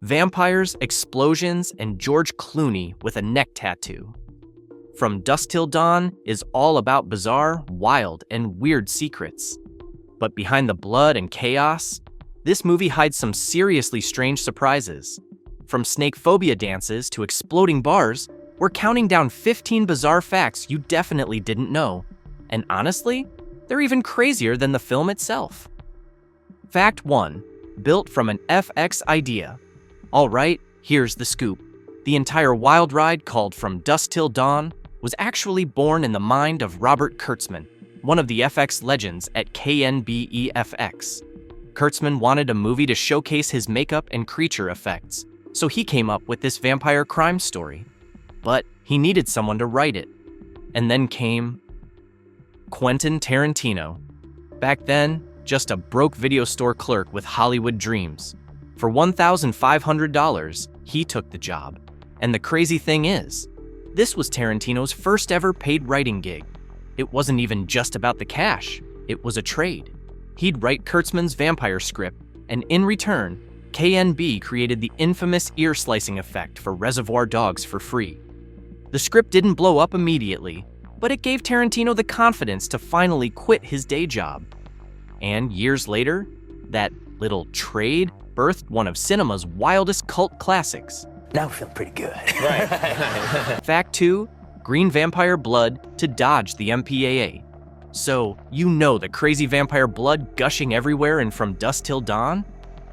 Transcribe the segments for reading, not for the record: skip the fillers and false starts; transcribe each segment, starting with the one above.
vampires, explosions, and George Clooney with a neck tattoo. From Dusk Till Dawn is all about bizarre, wild, and weird secrets. But behind the blood and chaos, this movie hides some seriously strange surprises. From snake phobia dances to exploding bars, we're counting down 15 bizarre facts you definitely didn't know. And honestly, they're even crazier than the film itself. Fact 1. Built from an FX idea. Alright, here's the scoop. The entire wild ride called From Dusk Till Dawn was actually born in the mind of Robert Kurtzman, one of the FX legends at KNBEFX. Kurtzman wanted a movie to showcase his makeup and creature effects, so he came up with this vampire crime story. But he needed someone to write it. And then came Quentin Tarantino. Back then, just a broke video store clerk with Hollywood dreams. For $1,500, he took the job. And the crazy thing is, this was Tarantino's first ever paid writing gig. It wasn't even just about the cash, it was a trade. He'd write Kurtzman's vampire script, and in return, KNB created the infamous ear-slicing effect for Reservoir Dogs for free. The script didn't blow up immediately, but it gave Tarantino the confidence to finally quit his day job. And years later, that little trade birthed one of cinema's wildest cult classics. Now we feel pretty good. Right. Fact 2, green vampire blood to dodge the MPAA. So, you know the crazy vampire blood gushing everywhere and From Dusk Till Dawn?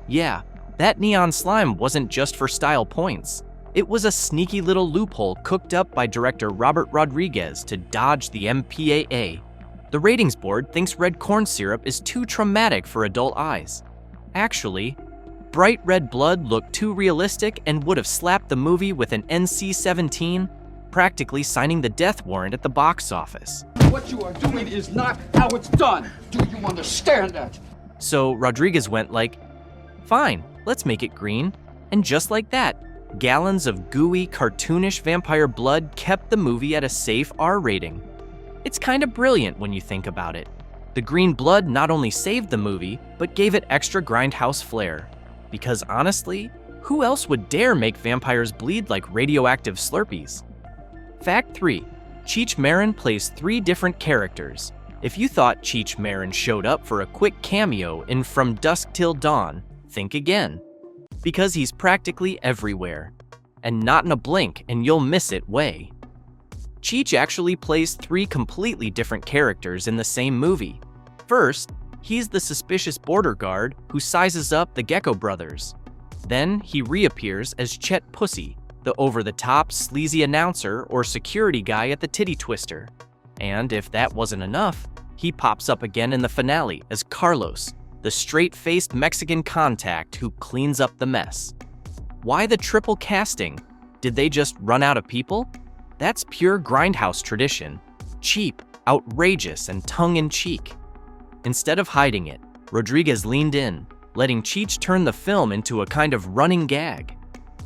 Yeah, that neon slime wasn't just for style points. It was a sneaky little loophole cooked up by director Robert Rodriguez to dodge the MPAA. The ratings board thinks red corn syrup is too traumatic for adult eyes. Actually, bright red blood looked too realistic and would have slapped the movie with an NC-17, practically signing the death warrant at the box office. What you are doing is not how it's done. Do you understand that? So Rodriguez went like, fine, let's make it green. And just like that, gallons of gooey, cartoonish vampire blood kept the movie at a safe R rating. It's kind of brilliant when you think about it. The green blood not only saved the movie, but gave it extra grindhouse flair. Because honestly, who else would dare make vampires bleed like radioactive Slurpees? Fact 3. Cheech Marin plays 3 different characters. If you thought Cheech Marin showed up for a quick cameo in From Dusk Till Dawn, think again. Because he's practically everywhere. And not in a blink and you'll miss it way. Cheech actually plays 3 completely different characters in the same movie. First, he's the suspicious border guard who sizes up the Gecko brothers. Then he reappears as Chet Pussy, the over-the-top sleazy announcer or security guy at the Titty Twister. And if that wasn't enough, he pops up again in the finale as Carlos, the straight-faced Mexican contact who cleans up the mess. Why the triple casting? Did they just run out of people? That's pure grindhouse tradition. Cheap, outrageous, and tongue-in-cheek. Instead of hiding it, Rodriguez leaned in, letting Cheech turn the film into a kind of running gag.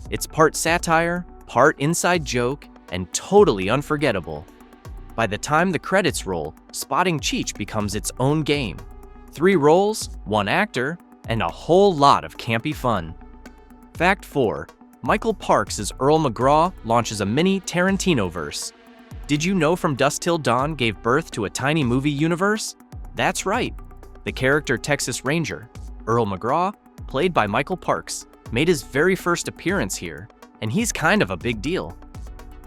It's part satire, part inside joke, and totally unforgettable. By the time the credits roll, spotting Cheech becomes its own game. 3 roles, 1 actor, and a whole lot of campy fun. Fact 4. Michael Parks as Earl McGraw launches a mini Tarantinoverse. Did you know From Dusk Till Dawn gave birth to a tiny movie universe? That's right. The character Texas Ranger, Earl McGraw, played by Michael Parks, made his very first appearance here, and he's kind of a big deal.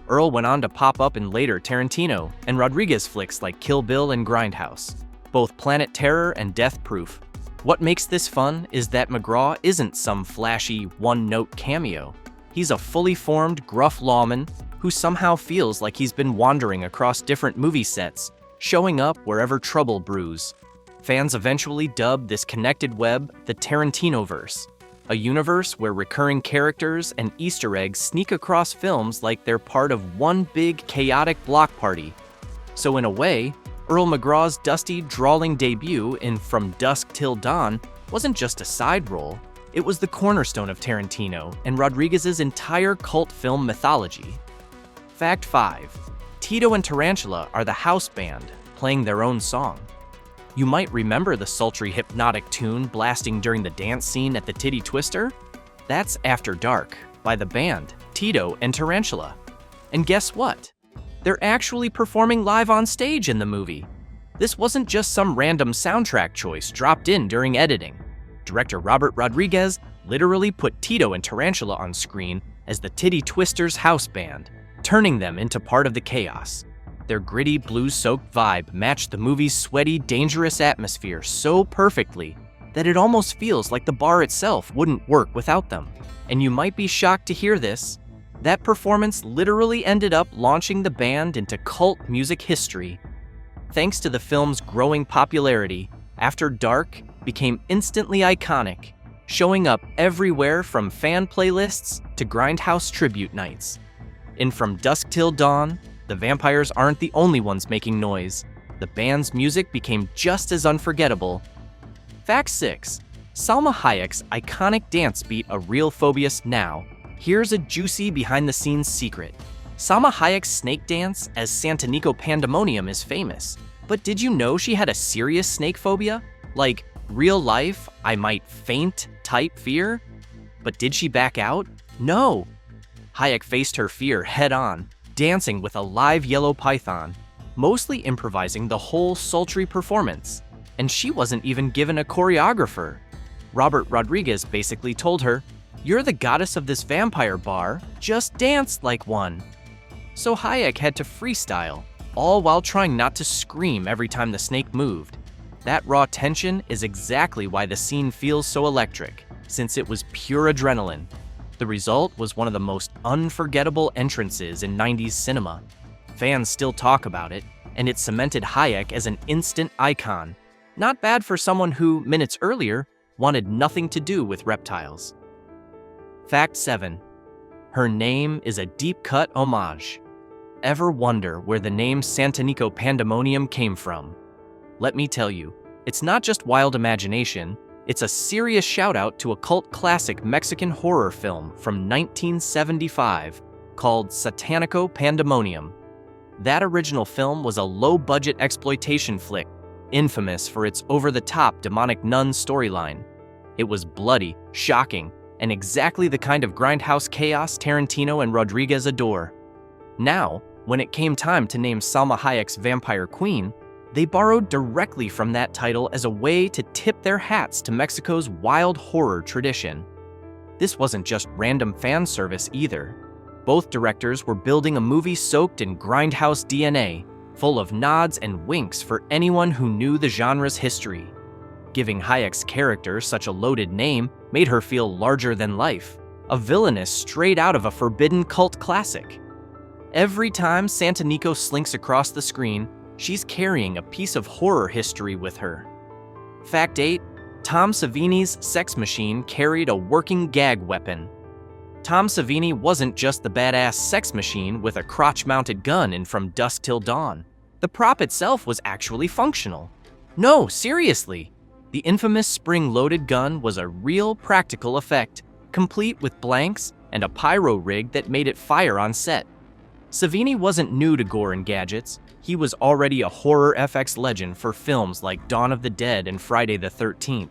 Earl went on to pop up in later Tarantino and Rodriguez flicks like Kill Bill and Grindhouse, both Planet Terror and Death Proof. What makes this fun is that McGraw isn't some flashy, one-note cameo. He's a fully formed, gruff lawman who somehow feels like he's been wandering across different movie sets, showing up wherever trouble brews. Fans eventually dubbed this connected web the Tarantinoverse, a universe where recurring characters and Easter eggs sneak across films like they're part of one big, chaotic block party. So in a way, Earl McGraw's dusty, drawling debut in From Dusk Till Dawn wasn't just a side role, it was the cornerstone of Tarantino and Rodriguez's entire cult film mythology. Fact 5. Tito and Tarantula are the house band, playing their own song. You might remember the sultry hypnotic tune blasting during the dance scene at the Titty Twister? That's After Dark by the band Tito and Tarantula. And guess what? They're actually performing live on stage in the movie. This wasn't just some random soundtrack choice dropped in during editing. Director Robert Rodriguez literally put Tito and Tarantula on screen as the Titty Twisters house band, turning them into part of the chaos. Their gritty, blues-soaked vibe matched the movie's sweaty, dangerous atmosphere so perfectly that it almost feels like the bar itself wouldn't work without them. And you might be shocked to hear this, that performance literally ended up launching the band into cult music history. Thanks to the film's growing popularity, After Dark became instantly iconic, showing up everywhere from fan playlists to grindhouse tribute nights. And from Dusk Till Dawn, the vampires aren't the only ones making noise. The band's music became just as unforgettable. Fact 6. Salma Hayek's iconic dance beat a real phobias now. Here's a juicy behind-the-scenes secret. Salma Hayek's snake dance as Santanico Pandemonium is famous. But did you know she had a serious snake phobia? Like, real life, I might faint type fear? But did she back out? No. Hayek faced her fear head-on, dancing with a live yellow python, mostly improvising the whole sultry performance. And she wasn't even given a choreographer. Robert Rodriguez basically told her, "You're the goddess of this vampire bar, just dance like one." So Hayek had to freestyle, all while trying not to scream every time the snake moved. That raw tension is exactly why the scene feels so electric, since it was pure adrenaline. The result was one of the most unforgettable entrances in 90s cinema. Fans still talk about it, and it cemented Hayek as an instant icon. Not bad for someone who, minutes earlier, wanted nothing to do with reptiles. Fact 7. Her name is a deep-cut homage. Ever wonder where the name Santanico Pandemonium came from? Let me tell you, it's not just wild imagination, it's a serious shout-out to a cult classic Mexican horror film from 1975 called Satanico Pandemonium. That original film was a low-budget exploitation flick, infamous for its over-the-top demonic nun storyline. It was bloody, shocking, and exactly the kind of grindhouse chaos Tarantino and Rodriguez adore. Now, when it came time to name Salma Hayek's Vampire Queen, they borrowed directly from that title as a way to tip their hats to Mexico's wild horror tradition. This wasn't just random fan service either. Both directors were building a movie soaked in grindhouse DNA, full of nods and winks for anyone who knew the genre's history. Giving Hayek's character such a loaded name made her feel larger than life, a villainess straight out of a forbidden cult classic. Every time Santanico slinks across the screen, she's carrying a piece of horror history with her. Fact 8. Tom Savini's sex machine carried a working gag weapon. Tom Savini wasn't just the badass sex machine with a crotch-mounted gun in From Dusk Till Dawn. The prop itself was actually functional. No, seriously! The infamous spring-loaded gun was a real practical effect, complete with blanks and a pyro rig that made it fire on set. Savini wasn't new to gore and gadgets. He was already a horror FX legend for films like Dawn of the Dead and Friday the 13th.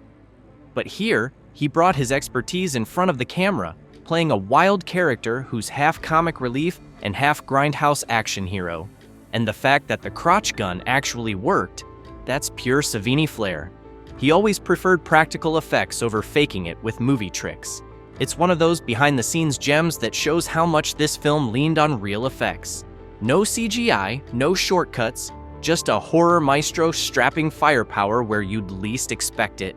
But here, he brought his expertise in front of the camera, playing a wild character who's half comic relief and half grindhouse action hero. And the fact that the crotch gun actually worked, that's pure Savini flair. He always preferred practical effects over faking it with movie tricks. It's one of those behind-the-scenes gems that shows how much this film leaned on real effects. No CGI, no shortcuts, just a horror maestro strapping firepower where you'd least expect it.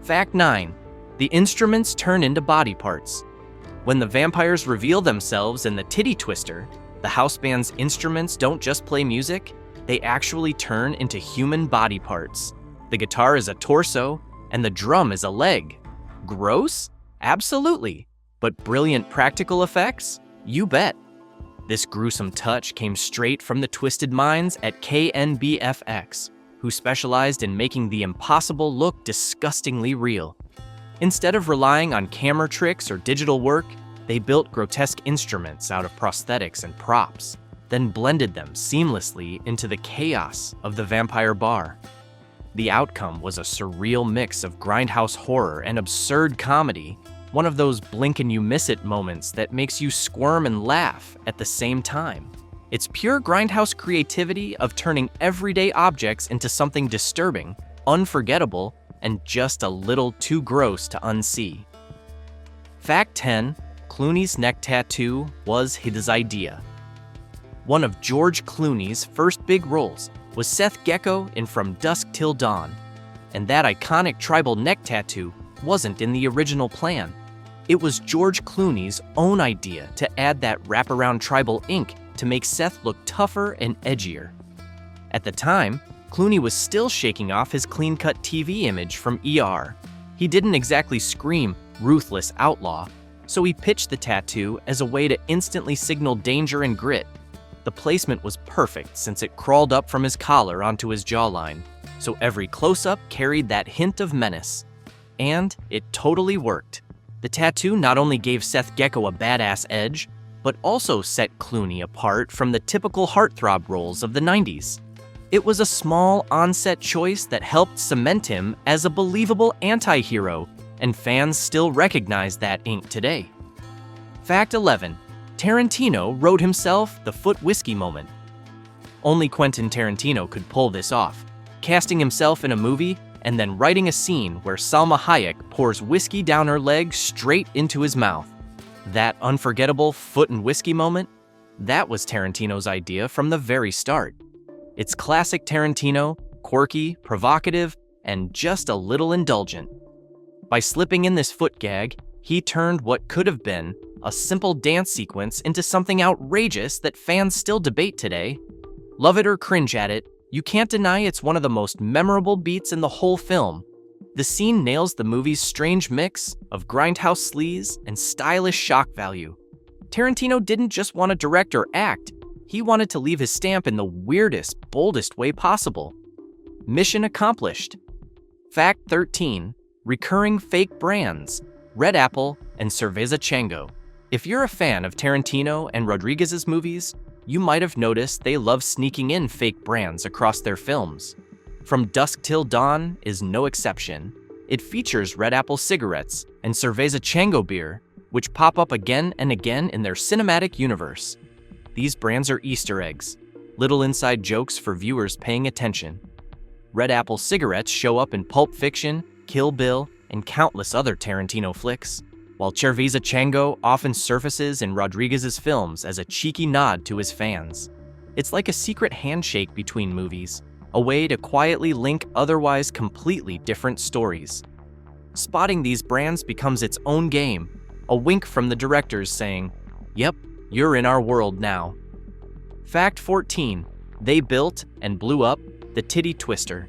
Fact 9. The instruments turn into body parts. When the vampires reveal themselves in the Titty Twister, the house band's instruments don't just play music, they actually turn into human body parts. The guitar is a torso, and the drum is a leg. Gross? Absolutely. But brilliant practical effects? You bet. This gruesome touch came straight from the twisted minds at KNBFX, who specialized in making the impossible look disgustingly real. Instead of relying on camera tricks or digital work, they built grotesque instruments out of prosthetics and props, then blended them seamlessly into the chaos of the vampire bar. The outcome was a surreal mix of grindhouse horror and absurd comedy, one of those blink-and-you-miss-it moments that makes you squirm and laugh at the same time. It's pure grindhouse creativity of turning everyday objects into something disturbing, unforgettable, and just a little too gross to unsee. Fact 10. Clooney's neck tattoo was his idea. One of George Clooney's first big roles was Seth Gecko in From Dusk Till Dawn, and that iconic tribal neck tattoo wasn't in the original plan. It was George Clooney's own idea to add that wraparound tribal ink to make Seth look tougher and edgier. At the time, Clooney was still shaking off his clean-cut TV image from ER. He didn't exactly scream, "ruthless outlaw," so he pitched the tattoo as a way to instantly signal danger and grit. The placement was perfect since it crawled up from his collar onto his jawline, so every close-up carried that hint of menace. And it totally worked. The tattoo not only gave Seth Gecko a badass edge, but also set Clooney apart from the typical heartthrob roles of the 90s. It was a small on-set choice that helped cement him as a believable anti-hero, and fans still recognize that ink today. Fact 11. Tarantino wrote himself the foot whiskey moment. Only Quentin Tarantino could pull this off, casting himself in a movie and then writing a scene where Salma Hayek pours whiskey down her leg straight into his mouth. That unforgettable foot and whiskey moment? That was Tarantino's idea from the very start. It's classic Tarantino, quirky, provocative, and just a little indulgent. By slipping in this foot gag, he turned what could have been a simple dance sequence into something outrageous that fans still debate today. Love it or cringe at it, you can't deny it's one of the most memorable beats in the whole film. The scene nails the movie's strange mix of grindhouse sleaze and stylish shock value. Tarantino didn't just want to direct or act, he wanted to leave his stamp in the weirdest, boldest way possible. Mission accomplished. Fact 13. Recurring fake brands, Red Apple and Cerveza Chango. If you're a fan of Tarantino and Rodriguez's movies, you might have noticed they love sneaking in fake brands across their films. From Dusk Till Dawn is no exception. It features Red Apple cigarettes and Cerveza Chango beer, which pop up again and again in their cinematic universe. These brands are Easter eggs, little inside jokes for viewers paying attention. Red Apple cigarettes show up in Pulp Fiction, Kill Bill, and countless other Tarantino flicks, while Cerveza Chango often surfaces in Rodriguez's films as a cheeky nod to his fans. It's like a secret handshake between movies, a way to quietly link otherwise completely different stories. Spotting these brands becomes its own game, a wink from the directors saying, "Yep, you're in our world now." Fact 14. They built and blew up the Titty Twister.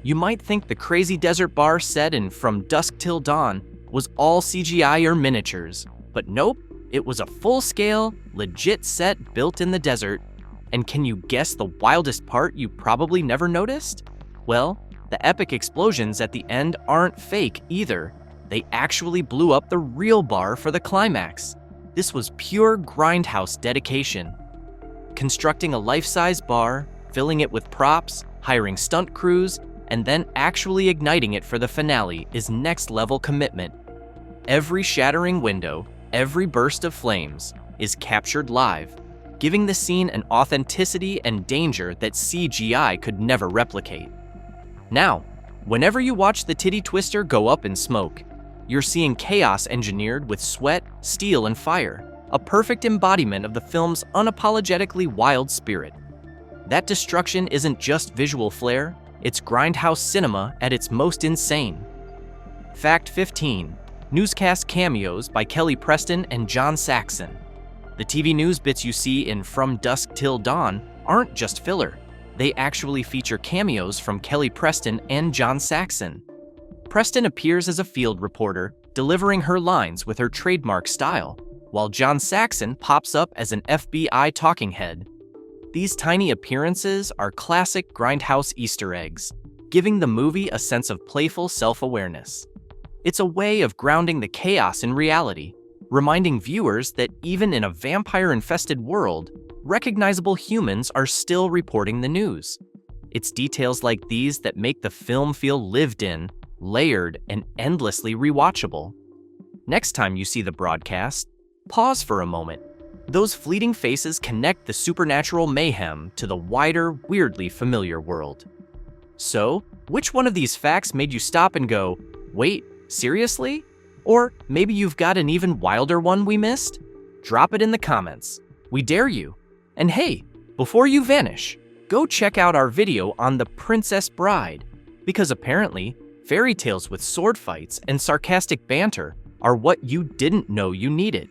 You might think the crazy desert bar set in From Dusk Till Dawn was all CGI or miniatures, but nope, it was a full-scale, legit set built in the desert. And can you guess the wildest part you probably never noticed? Well, the epic explosions at the end aren't fake either. They actually blew up the real bar for the climax. This was pure grindhouse dedication. Constructing a life-size bar, filling it with props, hiring stunt crews, and then actually igniting it for the finale is next-level commitment. Every shattering window, every burst of flames, is captured live, giving the scene an authenticity and danger that CGI could never replicate. Now, whenever you watch the Titty Twister go up in smoke, you're seeing chaos engineered with sweat, steel, and fire, a perfect embodiment of the film's unapologetically wild spirit. That destruction isn't just visual flair, it's grindhouse cinema at its most insane. Fact 15. Newscast cameos by Kelly Preston and John Saxon. The TV news bits you see in From Dusk Till Dawn aren't just filler. They actually feature cameos from Kelly Preston and John Saxon. Preston appears as a field reporter, delivering her lines with her trademark style, while John Saxon pops up as an FBI talking head. These tiny appearances are classic grindhouse Easter eggs, giving the movie a sense of playful self-awareness. It's a way of grounding the chaos in reality, reminding viewers that even in a vampire-infested world, recognizable humans are still reporting the news. It's details like these that make the film feel lived in, layered, and endlessly rewatchable. Next time you see the broadcast, pause for a moment. Those fleeting faces connect the supernatural mayhem to the wider, weirdly familiar world. So, which one of these facts made you stop and go, wait, seriously? Or maybe you've got an even wilder one we missed? Drop it in the comments. We dare you. And hey, before you vanish, go check out our video on The Princess Bride, because apparently, fairy tales with sword fights and sarcastic banter are what you didn't know you needed.